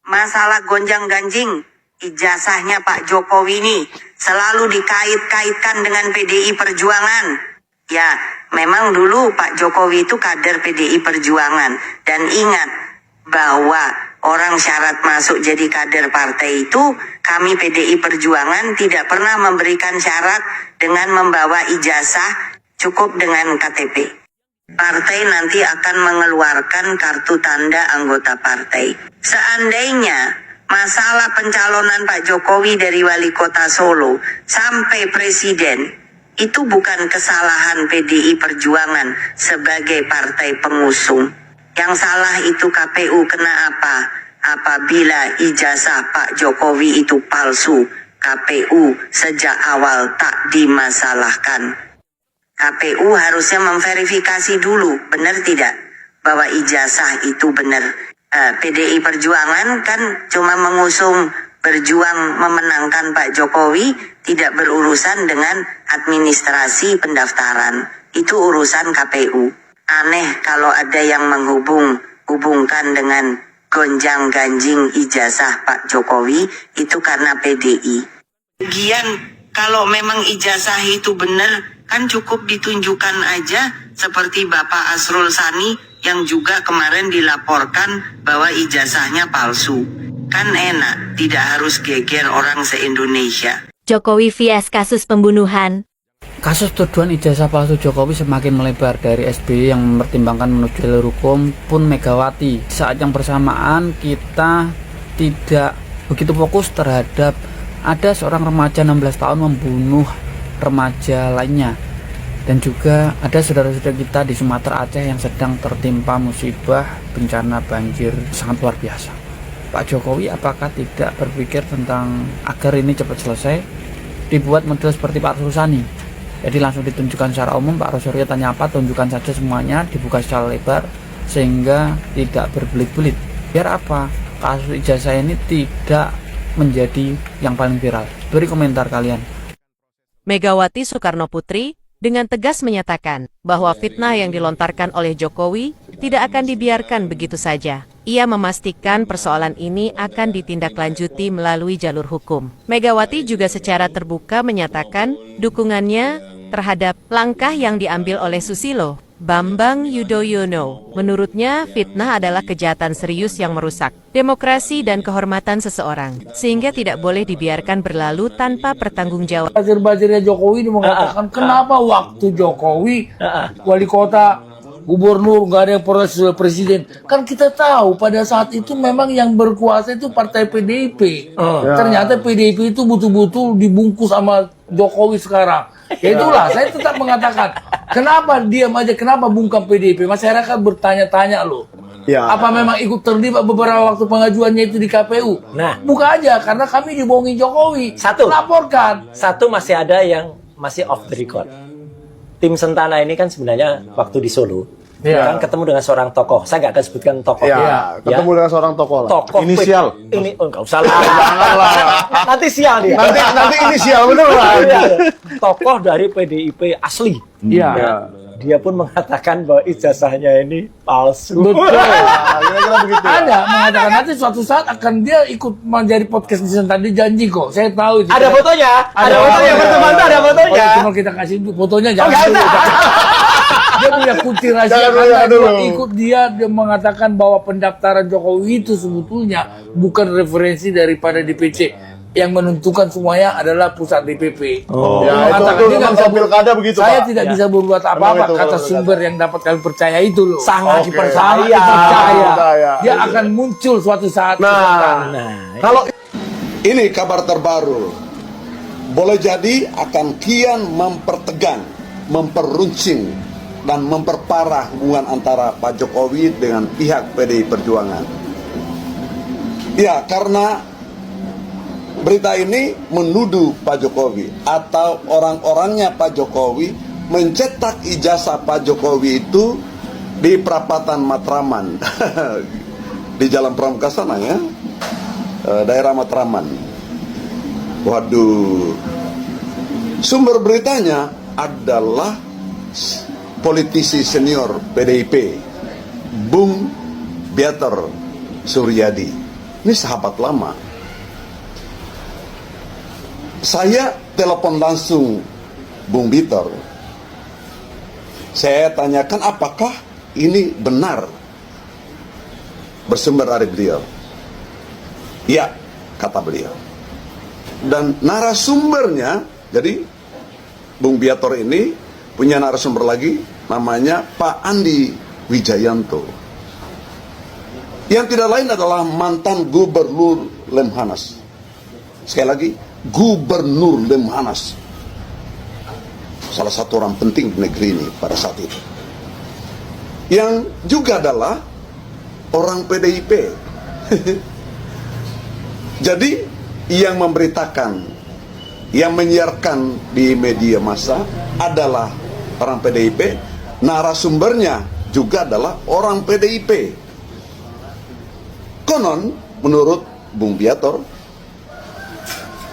masalah gonjang-ganjing ijazahnya Pak Jokowi ini selalu dikait-kaitkan dengan PDI Perjuangan. Ya, memang dulu Pak Jokowi itu kader PDI Perjuangan. Dan ingat bahwa orang syarat masuk jadi kader partai itu, kami PDI Perjuangan tidak pernah memberikan syarat dengan membawa ijazah, cukup dengan KTP. Partai nanti akan mengeluarkan kartu tanda anggota partai. Seandainya masalah pencalonan Pak Jokowi dari wali kota Solo sampai presiden, itu bukan kesalahan PDI Perjuangan sebagai partai pengusung. Yang salah itu KPU. Kena apa? Apabila ijazah Pak Jokowi itu palsu, KPU sejak awal tak dimasalahkan. KPU harusnya memverifikasi dulu, benar tidak, bahwa ijazah itu benar. PDI Perjuangan kan cuma mengusung, berjuang memenangkan Pak Jokowi, tidak berurusan dengan administrasi pendaftaran. Itu urusan KPU. Aneh kalau ada yang menghubungkan dengan gonjang-ganjing ijazah Pak Jokowi, itu karena PDI. Lagian kalau memang ijazah itu benar, kan cukup ditunjukkan aja, seperti Bapak Asrul Sani yang juga kemarin dilaporkan bahwa ijazahnya palsu. Kan enak, tidak harus geger orang se-Indonesia. Jokowi vs kasus pembunuhan. Kasus tuduhan ijazah palsu Jokowi semakin melebar. Dari SBY yang mempertimbangkan menuju jalur hukum pun Megawati. Saat yang bersamaan kita tidak begitu fokus terhadap ada seorang remaja 16 tahun membunuh remaja lainnya, dan juga ada saudara-saudara kita di Sumatera Aceh yang sedang tertimpa musibah bencana banjir sangat luar biasa. Pak Jokowi apakah tidak berpikir tentang agar ini cepat selesai, dibuat model seperti Pak Rusani, jadi langsung ditunjukkan secara umum, Pak Rosario tanya apa, tunjukkan saja semuanya, dibuka secara lebar sehingga tidak berbelit-belit. Biar apa? Kasus ijazah ini tidak menjadi yang paling viral. Beri komentar kalian. Megawati Soekarnoputri dengan tegas menyatakan bahwa fitnah yang dilontarkan oleh Jokowi tidak akan dibiarkan begitu saja. Ia memastikan persoalan ini akan ditindaklanjuti melalui jalur hukum. Megawati juga secara terbuka menyatakan dukungannya terhadap langkah yang diambil oleh Susilo Bambang Yudhoyono. Menurutnya, fitnah adalah kejahatan serius yang merusak demokrasi dan kehormatan seseorang, sehingga tidak boleh dibiarkan berlalu tanpa pertanggungjawaban. Buzzer-buzzernya Jokowi ini mengatakan kenapa waktu Jokowi wali kota, gubernur, nggak ada yang presiden. Kan kita tahu pada saat itu memang yang berkuasa itu partai PDIP. Ternyata PDIP itu betul-betul dibungkus sama Jokowi sekarang. Ya itulah, saya tetap mengatakan, kenapa diam aja, kenapa bungkam PDIP? Masyarakat bertanya-tanya loh. Ya. Apa memang ikut terlibat beberapa waktu pengajuannya itu di KPU? Nah, buka aja, karena kami dibohongi Jokowi. Satu. Laporkan. Satu, masih ada yang masih off the record. Tim Sentana ini kan sebenarnya waktu di Solo, kan ketemu dengan seorang tokoh. Saya nggak akan sebutkan tokoh. Ketemu dengan seorang tokoh lah. Tokoh inisial. Ini nggak usah lah. Nanti sial dia. Nanti inisial bener lah. Tokoh dari PDIP asli. Dia pun mengatakan bahwa ijazahnya ini palsu. Betul. Kira-kira begitu. Ada mengatakan nanti suatu saat akan dia ikut menjadi podcast di Sentana. Dia janji kok. Saya tahu itu. Ada fotonya. Ada fotonya berteman tuh, ada fotonya. Cuma kita kasih fotonya jangan dulu. Dia punya kunci rahasia karena dia mengatakan bahwa pendaftaran Jokowi itu sebetulnya bukan referensi daripada DPC. Yang menentukan semuanya adalah pusat DPP. Ya, itu pilkada begitu, saya Pak. tidak bisa berbuat apa-apa, kata sumber yang dapat kami percaya itu loh. Sangat dipercaya. Dia akan muncul suatu saat. Kalau ini kabar terbaru, boleh jadi akan kian mempertegang, memperuncing, dan memperparah hubungan antara Pak Jokowi dengan pihak PDI Perjuangan. Ya, karena berita ini menuduh Pak Jokowi atau orang-orangnya Pak Jokowi mencetak ijazah Pak Jokowi itu di perapatan Matraman di Jalan Pramuka sana ya, daerah Matraman. Waduh, sumber beritanya adalah politisi senior PDIP Bung Biater Suryadi. ini sahabat lama. Saya telepon langsung Bung Bitor. Saya tanyakan apakah ini benar bersumber dari beliau. Ya, kata beliau. Dan narasumbernya, jadi Bung Bitor ini punya narasumber lagi, namanya Pak Andi Wijayanto, yang tidak lain adalah mantan Gubernur Lemhanas. Sekali lagi, Gubernur Lemhanas, salah satu orang penting di negeri ini pada saat itu, yang juga adalah orang PDIP. Jadi yang memberitakan, yang menyiarkan di media massa adalah orang PDIP, narasumbernya juga adalah orang PDIP. Konon menurut Bung Bitor,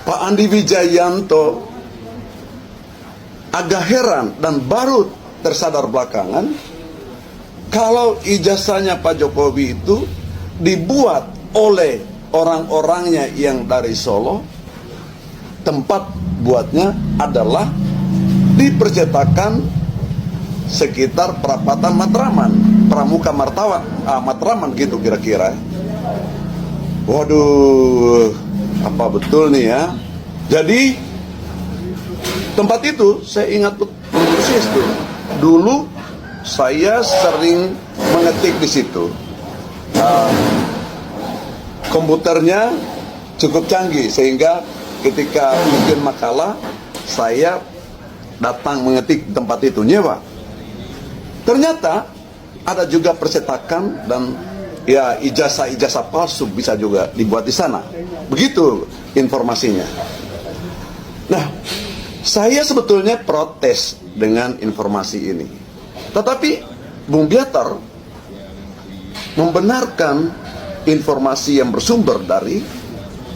Pak Andi Wijayanto agak heran dan baru tersadar belakangan kalau ijazahnya Pak Jokowi itu dibuat oleh orang-orangnya yang dari Solo. Tempat buatnya adalah di percetakan sekitar perapatan Matraman, Pramuka Matraman gitu kira-kira. Waduh, apa betul nih ya? Jadi tempat itu saya ingat persis tuh. Dulu saya sering mengetik di situ. Komputernya cukup canggih sehingga ketika bikin makalah saya datang mengetik di tempat itu, nyewa. Ternyata ada juga percetakan dan ya ijazah palsu bisa juga dibuat di sana. Begitu informasinya. Nah, saya sebetulnya protes dengan informasi ini. Tetapi Bung Bitor membenarkan informasi yang bersumber dari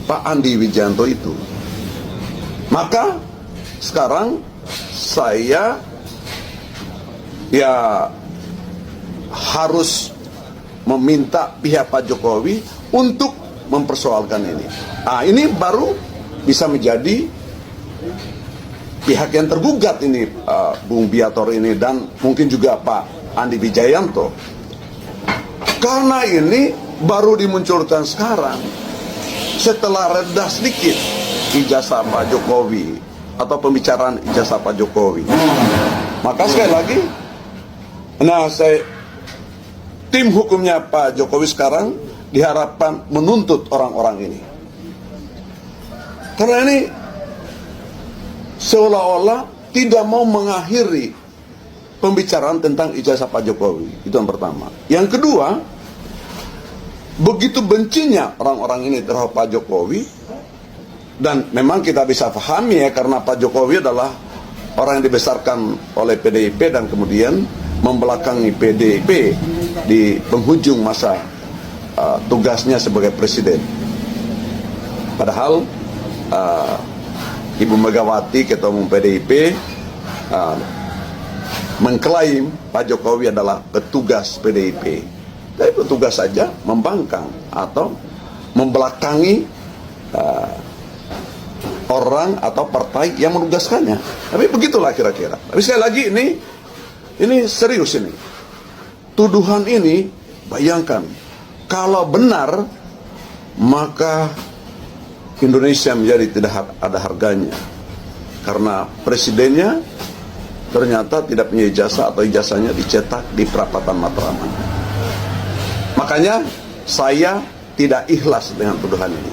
Pak Andi Wijayanto itu. Maka sekarang saya ya harus meminta pihak Pak Jokowi untuk mempersoalkan ini. Nah, ini baru bisa menjadi pihak yang tergugat ini, Bung Bitor ini dan mungkin juga Pak Andi Wijayanto. Karena ini baru dimunculkan sekarang setelah reda sedikit ijazah Pak Jokowi atau pembicaraan ijazah Pak Jokowi. Maka sekali lagi, tim hukumnya Pak Jokowi sekarang diharapkan menuntut orang-orang ini. Karena ini seolah-olah tidak mau mengakhiri pembicaraan tentang ijazah Pak Jokowi. Itu yang pertama. Yang kedua, begitu bencinya orang-orang ini terhadap Pak Jokowi, dan memang kita bisa pahami ya, karena Pak Jokowi adalah orang yang dibesarkan oleh PDIP dan kemudian membelakangi PDIP di penghujung masa tugasnya sebagai presiden. Padahal Ibu Megawati, Ketua Umum PDIP, mengklaim Pak Jokowi adalah petugas PDIP. Tapi petugas saja membangkang atau membelakangi orang atau partai yang menugaskannya. Tapi begitulah kira-kira. Tapi sekali lagi ini serius ini. Tuduhan ini, bayangkan, kalau benar maka Indonesia menjadi tidak ada harganya. Karena presidennya ternyata tidak punya ijazah atau ijazahnya dicetak di perapatan Matraman. Makanya saya tidak ikhlas dengan tuduhan ini.